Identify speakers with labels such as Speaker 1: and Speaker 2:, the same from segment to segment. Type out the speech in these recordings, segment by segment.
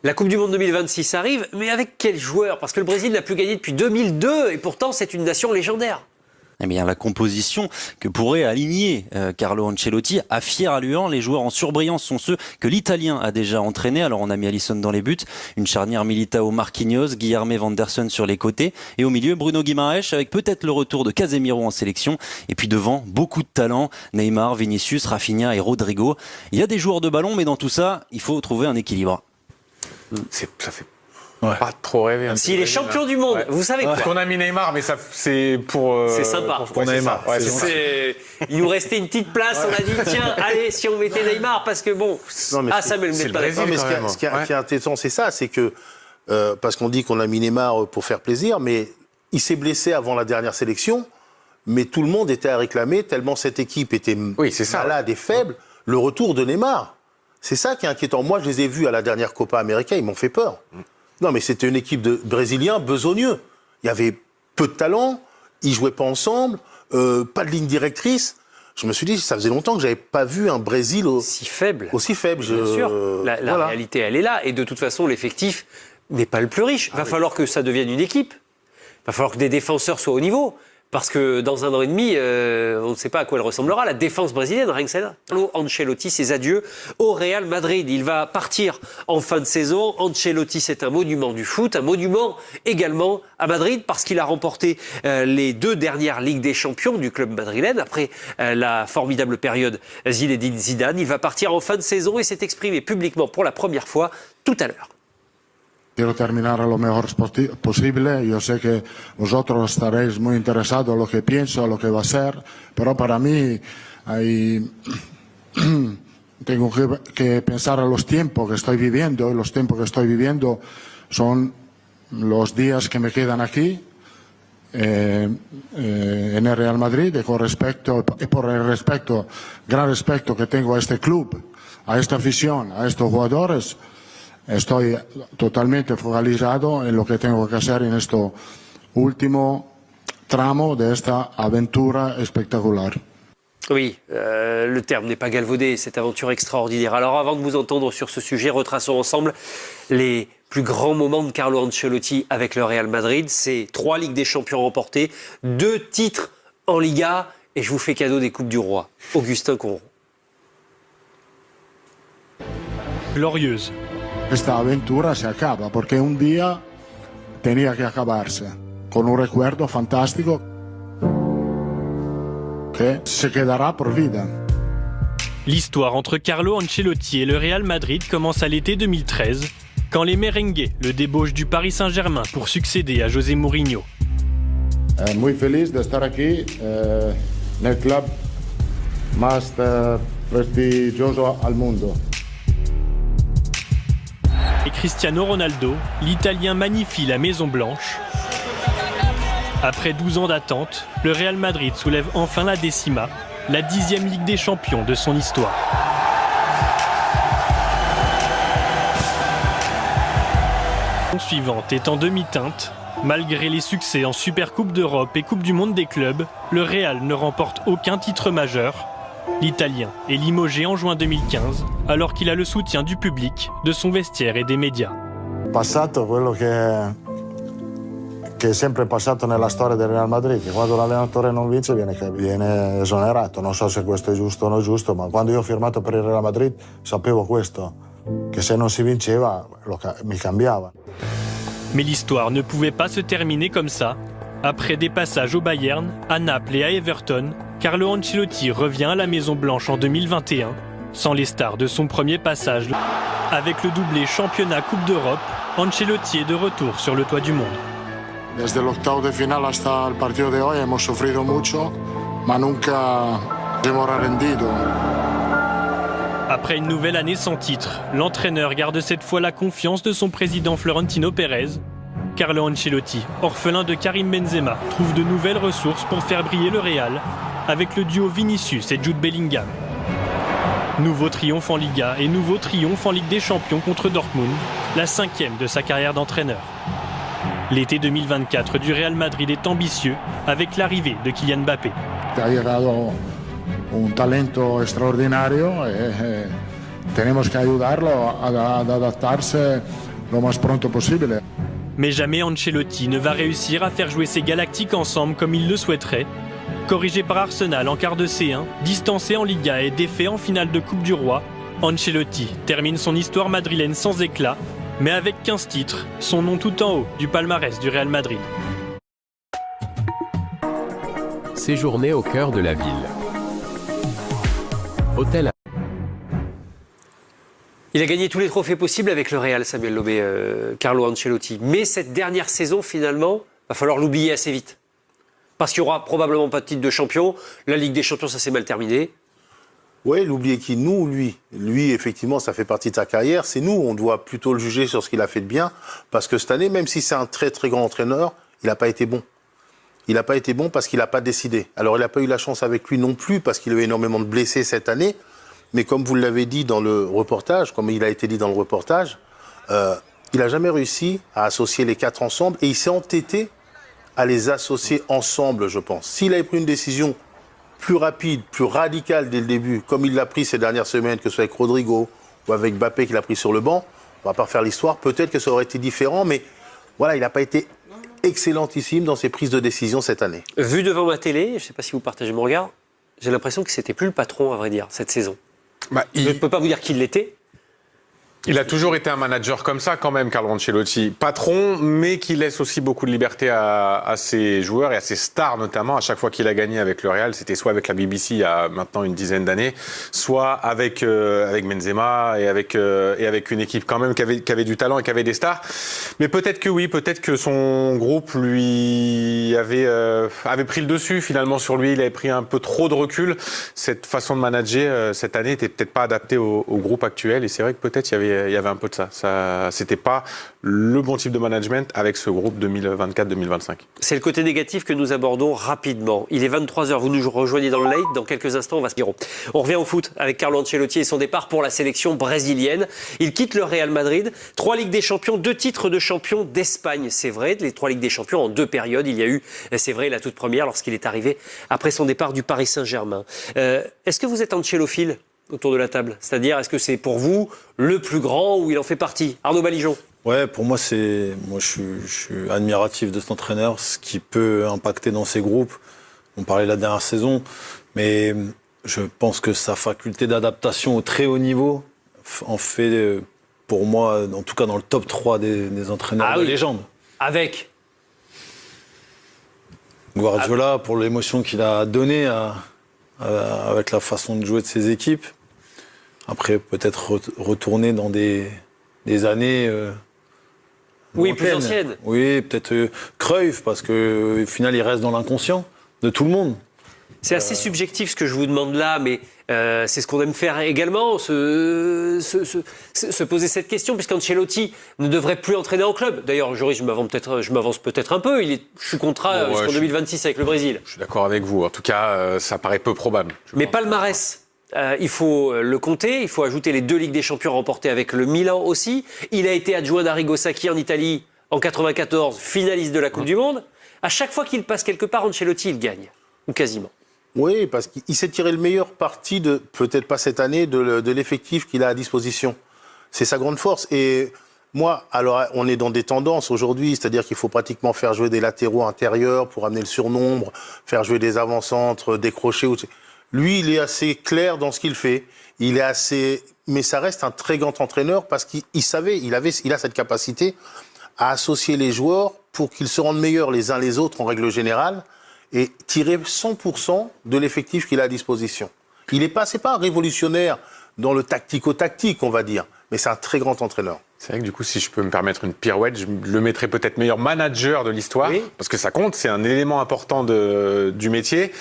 Speaker 1: La Coupe du Monde 2026 arrive, mais avec quel joueur? Parce que le Brésil n'a plus gagné depuis 2002 et pourtant c'est une nation légendaire.
Speaker 2: Eh bien, la composition que pourrait aligner Carlo Ancelotti, à fier allure, les joueurs en surbrillance sont ceux que l'Italien a déjà entraînés. Alors on a mis Alisson dans les buts, une charnière Militao Marquinhos, Guilherme Vanderson sur les côtés et au milieu Bruno Guimaraes avec peut-être le retour de Casemiro en sélection. Et puis devant, beaucoup de talent, Neymar, Vinicius, Rafinha et Rodrigo. Il y a des joueurs de ballon, mais dans tout ça, il faut trouver un équilibre.
Speaker 3: Ça fait pas trop rêver.
Speaker 1: S'il est champion du monde, vous savez quoi?
Speaker 3: Parce qu'on a mis Neymar, mais ça, c'est pour...
Speaker 1: c'est sympa.
Speaker 3: Pour Neymar.
Speaker 1: Il nous restait une petite place, on a dit tiens, allez, si on mettait Neymar, parce que bon... Samuel, vous n'êtes pas d'accord.
Speaker 4: Mais ce qui est intéressant, c'est ça, c'est que... parce qu'on dit qu'on a mis Neymar pour faire plaisir, mais il s'est blessé avant la dernière sélection, mais tout le monde était à réclamer, tellement cette équipe était malade et faible, le retour de Neymar. C'est ça qui est inquiétant. Moi, je les ai vus à la dernière Copa América, ils m'ont fait peur. Non, mais c'était une équipe de Brésiliens besogneux. Il y avait peu de talent, ils jouaient pas ensemble, pas de ligne directrice. Je me suis dit, ça faisait longtemps que j'avais pas vu un Brésil
Speaker 1: aussi faible.
Speaker 4: Bien
Speaker 1: sûr. La réalité, elle est là. Et de toute façon, l'effectif n'est pas le plus riche. Il va falloir que ça devienne une équipe. Il va falloir que des défenseurs soient au niveau. Parce que dans un an et demi, on ne sait pas à quoi elle ressemblera, la défense brésilienne, rien que celle-là. Carlo Ancelotti, ses adieux au Real Madrid. Il va partir en fin de saison. Ancelotti, c'est un monument du foot, un monument également à Madrid, parce qu'il a remporté les 2 dernières Ligues des Champions du club madrilène. Après la formidable période Zinedine Zidane, il va partir en fin de saison et s'est exprimé publiquement pour la première fois tout à l'heure.
Speaker 5: Quiero terminar lo mejor posible. Yo sé que vosotros estaréis muy interesados en lo que pienso, lo que va a ser, pero para mí tengo que pensar en los tiempos que estoy viviendo, y los tiempos que estoy viviendo son los días que me quedan aquí en el Real Madrid, y por el gran respeto que tengo a este club, a esta afición, a estos jugadores. Estoy totalmente focalizado en lo que tengo que hacer en este último tramo de esta aventura espectaculaire.
Speaker 1: Oui, le terme n'est pas galvaudé, cette aventure extraordinaire. Alors avant de vous entendre sur ce sujet, retraçons ensemble les plus grands moments de Carlo Ancelotti avec le Real Madrid. C'est 3 Ligues des Champions remportées, 2 titres en Liga, et je vous fais cadeau des Coupes du Roi. Augustin Conron.
Speaker 6: Glorieuse.
Speaker 5: Esta aventura se acaba porque un día tenía que acabarse con un recuerdo fantástico que se quedará por vida.
Speaker 6: L'histoire entre Carlo Ancelotti et le Real Madrid commence à l'été 2013, quand les merengues le débauchent du Paris Saint-Germain pour succéder à José Mourinho.
Speaker 5: Muy feliz de estar aquí en el club más prestigioso al mundo.
Speaker 6: Et Cristiano Ronaldo, l'Italien magnifie la Maison Blanche. Après 12 ans d'attente, le Real Madrid soulève enfin la décima, la 10e Ligue des Champions de son histoire. La saison suivante est en demi-teinte. Malgré les succès en Supercoupe d'Europe et Coupe du Monde des clubs, le Real ne remporte aucun titre majeur. L'Italien est limogé en juin 2015, alors qu'il a le soutien du public, de son vestiaire et des médias.
Speaker 5: Passato quello che è sempre passato nella storia del Real Madrid, che quando l'allenatore non vince viene esonerato. Non so se questo è giusto o non giusto, ma quando io ho firmato per il Real Madrid sapevo questo, che se non si vinceva mi cambiava.
Speaker 6: Mais l'histoire ne pouvait pas se terminer comme ça. Après des passages au Bayern, à Naples et à Everton, Carlo Ancelotti revient à la Maison Blanche en 2021, sans les stars de son premier passage. Avec le doublé championnat Coupe d'Europe, Ancelotti est de retour sur le toit du monde.
Speaker 5: Desde el octavo de final hasta el partido de hoy hemos sufrido mucho, mas nunca hemos rendido.
Speaker 6: Après une nouvelle année sans titre, l'entraîneur garde cette fois la confiance de son président Florentino Pérez. Carlo Ancelotti, orphelin de Karim Benzema, trouve de nouvelles ressources pour faire briller le Real avec le duo Vinicius et Jude Bellingham. Nouveau triomphe en Liga et nouveau triomphe en Ligue des Champions contre Dortmund, la 5e de sa carrière d'entraîneur. L'été 2024 du Real Madrid est ambitieux avec l'arrivée de Kylian Mbappé.
Speaker 5: Ha llegado un talento extraordinario tenemos que ayudarlo a adaptarse lo más pronto posible.
Speaker 6: Mais jamais Ancelotti ne va réussir à faire jouer ces Galactiques ensemble comme il le souhaiterait. Corrigé par Arsenal en quart de C1, distancé en Liga et défait en finale de Coupe du Roi, Ancelotti termine son histoire madrilène sans éclat, mais avec 15 titres, son nom tout en haut du palmarès du Real Madrid.
Speaker 7: Séjourner au cœur de la ville. Hôtel.
Speaker 1: Il a gagné tous les trophées possibles avec le Real, Samuel Lobé, Carlo Ancelotti. Mais cette dernière saison, finalement, va falloir l'oublier assez vite. Parce qu'il n'y aura probablement pas de titre de champion. La Ligue des Champions, ça s'est mal terminé.
Speaker 4: Oui, l'oublier qui? Nous ou lui? Lui, effectivement, ça fait partie de sa carrière. C'est nous, on doit plutôt le juger sur ce qu'il a fait de bien. Parce que cette année, même si c'est un très très grand entraîneur, il n'a pas été bon. Il n'a pas été bon parce qu'il n'a pas décidé. Alors, il n'a pas eu la chance avec lui non plus parce qu'il a eu énormément de blessés cette année. Mais comme vous l'avez dit dans le reportage, comme il a été dit dans le reportage, il n'a jamais réussi à associer les 4 ensemble et il s'est entêté à les associer ensemble, je pense. S'il avait pris une décision plus rapide, plus radicale dès le début, comme il l'a pris ces dernières semaines, que ce soit avec Rodrigo ou avec Mbappé qu'il a pris sur le banc, on ne va pas refaire l'histoire, peut-être que ça aurait été différent, mais voilà, il n'a pas été excellentissime dans ses prises de décision cette année.
Speaker 1: Vu devant ma télé, je ne sais pas si vous partagez mon regard, j'ai l'impression que c'était plus le patron, à vrai dire, cette saison. Je ne peux pas vous dire qu'il l'était.
Speaker 3: Il a toujours été un manager comme ça quand même, Carlo Ancelotti. Patron, mais qui laisse aussi beaucoup de liberté à ses joueurs et à ses stars notamment. À chaque fois qu'il a gagné avec le Real, c'était soit avec la BBC il y a maintenant une dizaine d'années, soit avec Benzema et avec une équipe quand même qui avait du talent et qui avait des stars. Mais peut-être que oui, peut-être que son groupe lui avait pris le dessus finalement sur lui. Il avait pris un peu trop de recul. Cette façon de manager cette année n'était peut-être pas adaptée au groupe actuel. Et c'est vrai que peut-être il y avait un peu de ça. C'était pas le bon type de management avec ce groupe 2024-2025.
Speaker 1: C'est le côté négatif que nous abordons rapidement. Il est 23h, vous nous rejoignez dans le late. Dans quelques instants, on va se dire. On revient au foot avec Carlo Ancelotti et son départ pour la sélection brésilienne. Il quitte le Real Madrid. 3 Ligues des Champions, 2 titres de champion d'Espagne. C'est vrai, les 3 Ligues des Champions en 2 périodes. Il y a eu, c'est vrai, la toute première lorsqu'il est arrivé après son départ du Paris Saint-Germain. Est-ce que vous êtes ancelophile autour de la table? C'est-à-dire, est-ce que c'est pour vous le plus grand ou il en fait partie? Arnaud Balijon.
Speaker 8: Ouais, pour moi, je suis admiratif de cet entraîneur, ce qui peut impacter dans ses groupes. On parlait de la dernière saison, mais je pense que sa faculté d'adaptation au très haut niveau en fait, pour moi, en tout cas dans le top 3 des entraîneurs de légende.
Speaker 1: Avec
Speaker 8: Guardiola, pour l'émotion qu'il a donnée avec la façon de jouer de ses équipes. Après, peut-être retourner dans des années
Speaker 1: plus anciennes.
Speaker 8: Oui, peut-être Cruyff, parce qu'au final, il reste dans l'inconscient de tout le monde.
Speaker 1: C'est assez subjectif ce que je vous demande là, mais c'est ce qu'on aime faire également, se poser cette question, puisqu'Ancelotti ne devrait plus entraîner en club. D'ailleurs, Joris, je m'avance peut-être un peu, il est sous contrat jusqu'en 2026 avec le Brésil.
Speaker 3: Je suis d'accord avec vous, en tout cas, ça paraît peu probable.
Speaker 1: Mais palmarès, il faut le compter, il faut ajouter les 2 Ligues des Champions remportées avec le Milan aussi. Il a été adjoint d'Arrigo Sacchi en Italie en 94, finaliste de la Coupe du Monde. À chaque fois qu'il passe quelque part, Ancelotti, il gagne, ou quasiment.
Speaker 4: Oui, parce qu'il s'est tiré le meilleur parti peut-être pas cette année, de l'effectif qu'il a à disposition. C'est sa grande force. Et moi, alors on est dans des tendances aujourd'hui, c'est-à-dire qu'il faut pratiquement faire jouer des latéraux intérieurs pour amener le surnombre, faire jouer des avant-centres, décrocher. Lui, il est assez clair dans ce qu'il fait. Mais ça reste un très grand entraîneur parce qu'il savait, il a cette capacité à associer les joueurs pour qu'ils se rendent meilleurs les uns les autres en règle générale et tirer 100% de l'effectif qu'il a à disposition. C'est pas un révolutionnaire dans le tactico-tactique, on va dire, mais c'est un très grand entraîneur.
Speaker 3: C'est vrai que du coup, si je peux me permettre une pirouette, je le mettrais peut-être meilleur manager de l'histoire, parce que ça compte, c'est un élément important du métier.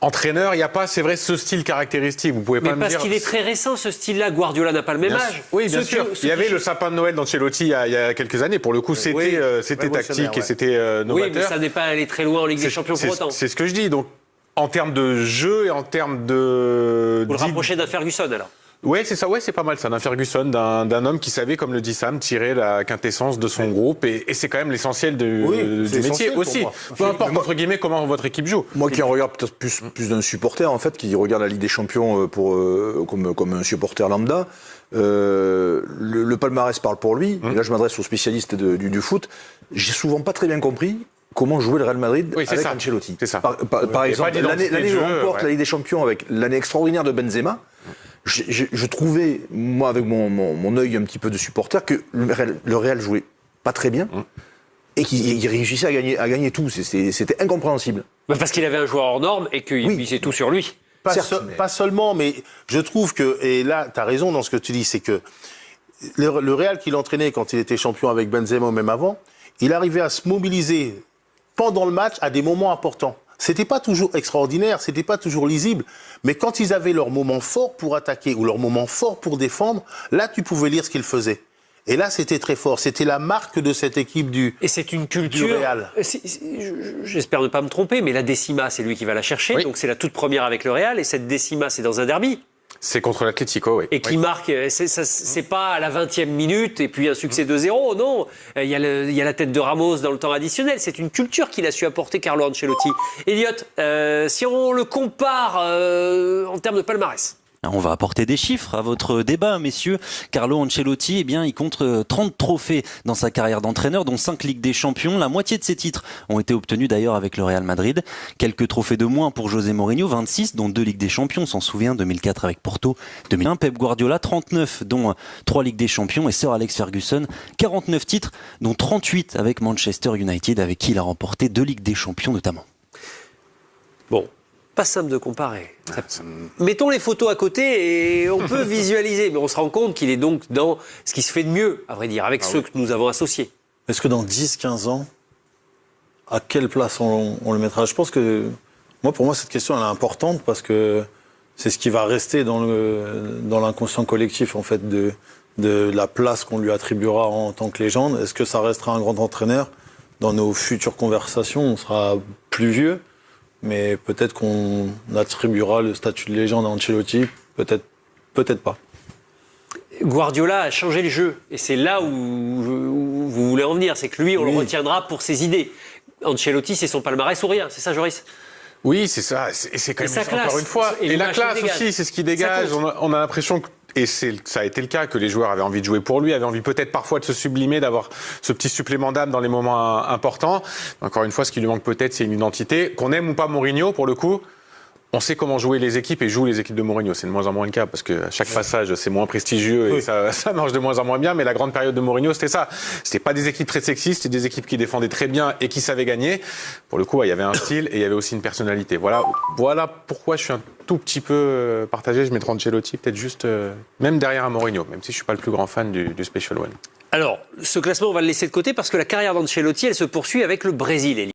Speaker 3: Entraîneur, il n'y a pas, c'est vrai, ce style caractéristique. Vous pouvez pas me dire.
Speaker 1: Mais parce qu'il est très récent, ce style-là. Guardiola n'a pas le même âge.
Speaker 3: Oui, bien sûr. Il y avait le sapin de Noël d'Ancelotti il y a quelques années. Pour le coup, c'était tactique et c'était novateur.
Speaker 1: Oui, mais ça n'est pas allé très loin en Ligue des Champions pour autant.
Speaker 3: C'est ce que je dis. Donc, en termes de jeu et en termes de.
Speaker 1: Vous le rapprochez d'un Ferguson, alors?
Speaker 3: Ouais, c'est ça, ouais, c'est pas mal ça, d'un Ferguson, d'un homme qui savait, comme le dit Sam, tirer la quintessence de son groupe, et c'est quand même l'essentiel du métier aussi. Peu importe, entre guillemets, comment votre équipe joue.
Speaker 9: Moi qui en regarde peut-être plus d'un supporter, en fait, qui regarde la Ligue des Champions comme un supporter lambda, le palmarès parle pour lui, et là je m'adresse aux spécialistes du foot, j'ai souvent pas très bien compris comment jouer le Real Madrid avec Ancelotti.
Speaker 3: C'est ça.
Speaker 9: Par exemple, l'année où on remporte la Ligue des Champions avec l'année extraordinaire de Benzema, je trouvais, moi, avec mon œil un petit peu de supporter, que le Real jouait pas très bien et qu'il réussissait à gagner tout. C'était incompréhensible.
Speaker 1: Parce qu'il avait un joueur hors norme et qu'il misait tout sur lui.
Speaker 4: Pas seulement, mais je trouve que, et là, tu as raison dans ce que tu dis, c'est que le Real qu'il entraînait quand il était champion avec Benzema ou même avant, il arrivait à se mobiliser pendant le match à des moments importants. C'était pas toujours extraordinaire, c'était pas toujours lisible, mais quand ils avaient leur moment fort pour attaquer ou leur moment fort pour défendre, là tu pouvais lire ce qu'ils faisaient. Et là c'était très fort, c'était la marque de cette équipe du Real.
Speaker 1: Et c'est une culture. J'espère ne pas me tromper, mais la décima, c'est lui qui va la chercher, donc c'est la toute première avec le Real, et cette décima, c'est dans un derby.
Speaker 3: C'est contre l'Atlético, oui.
Speaker 1: Et qui marque, c'est pas à la 20e minute et puis un succès 2-0, non. Il y a la tête de Ramos dans le temps additionnel. C'est une culture qu'il a su apporter Carlo Ancelotti. Elliot, si on le compare en termes de palmarès.
Speaker 2: On va apporter des chiffres à votre débat, messieurs. Carlo Ancelotti, eh bien, il compte 30 trophées dans sa carrière d'entraîneur, dont 5 Ligues des Champions. La moitié de ces titres ont été obtenus d'ailleurs avec le Real Madrid. Quelques trophées de moins pour José Mourinho, 26, dont 2 Ligues des Champions, on s'en souvient, 2004 avec Porto, 2001. Pep Guardiola, 39, dont 3 Ligues des Champions. Et Sir Alex Ferguson, 49 titres, dont 38 avec Manchester United, avec qui il a remporté 2 Ligues des Champions notamment.
Speaker 1: Bon. Pas simple de comparer. Mettons les photos à côté et on peut visualiser, mais on se rend compte qu'il est donc dans ce qui se fait de mieux, à vrai dire, avec ceux que nous avons associés.
Speaker 8: Est-ce que dans 10-15 ans, à quelle place on le mettra ? Je pense que, pour moi, cette question elle est importante parce que c'est ce qui va rester dans l'inconscient collectif, en fait, de la place qu'on lui attribuera en tant que légende. Est-ce que ça restera un grand entraîneur ? Dans nos futures conversations, on sera plus vieux. Mais peut-être qu'on attribuera le statut de légende à Ancelotti, peut-être pas.
Speaker 1: Guardiola a changé le jeu, et c'est là où vous voulez en venir, c'est que lui, on le retiendra pour ses idées. Ancelotti, c'est son palmarès ou rien, c'est ça, Joris ?
Speaker 3: Oui, c'est ça, et c'est quand même, encore une fois, et la classe aussi, c'est ce qui dégage. On a l'impression que, et ça a été le cas, que les joueurs avaient envie de jouer pour lui, avaient envie peut-être parfois de se sublimer, d'avoir ce petit supplément d'âme dans les moments importants. Encore une fois, ce qui lui manque peut-être, c'est une identité. Qu'on aime ou pas Mourinho, pour le coup, on sait comment jouer les équipes et joue les équipes de Mourinho. C'est de moins en moins le cas parce que à chaque passage, c'est moins prestigieux et ça marche de moins en moins bien. Mais la grande période de Mourinho, c'était ça. C'était pas des équipes très sexistes, c'était des équipes qui défendaient très bien et qui savaient gagner. Pour le coup, il y avait un style et il y avait aussi une personnalité. Voilà pourquoi je suis un tout petit peu partagé. Je mettrai Ancelotti peut-être juste même derrière un Mourinho, même si je suis pas le plus grand fan du Special One.
Speaker 1: Alors, ce classement, on va le laisser de côté parce que la carrière d'Ancelotti, elle se poursuit avec le Brésil.